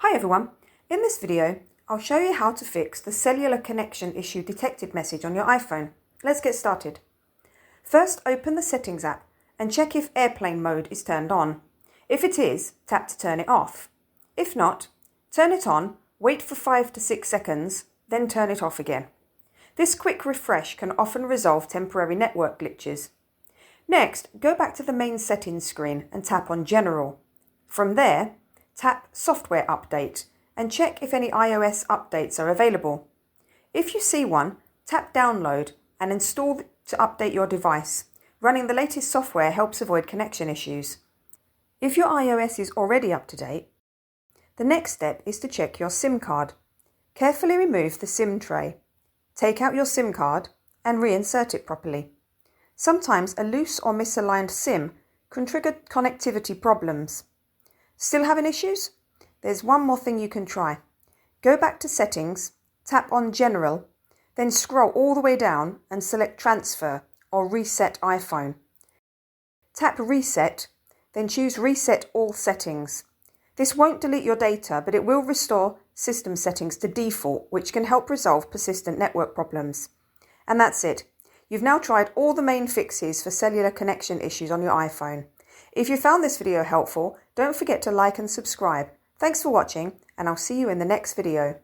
Hi everyone, in this video I'll show you how to fix the cellular connection issue detected message on your iPhone. Let's get started. First, open the Settings app and check if airplane mode is turned on. If it is, tap to turn it off. If not, turn it on, wait for 5 to 6 seconds, then turn it off again. This quick refresh can often resolve temporary network glitches. Next, go back to the main settings screen and tap on General. From there, tap Software Update and check if any iOS updates are available. If you see one, tap Download and install to update your device. Running the latest software helps avoid connection issues. If your iOS is already up to date, the next step is to check your SIM card. Carefully remove the SIM tray. Take out your SIM card and reinsert it properly. Sometimes a loose or misaligned SIM can trigger connectivity problems. Still having issues? There's one more thing you can try. Go back to Settings, tap on General, then scroll all the way down and select Transfer or Reset iPhone. Tap Reset, then choose Reset All Settings. This won't delete your data, but it will restore system settings to default, which can help resolve persistent network problems. And that's it. You've now tried all the main fixes for cellular connection issues on your iPhone. If you found this video helpful, don't forget to like and subscribe. Thanks for watching, and I'll see you in the next video.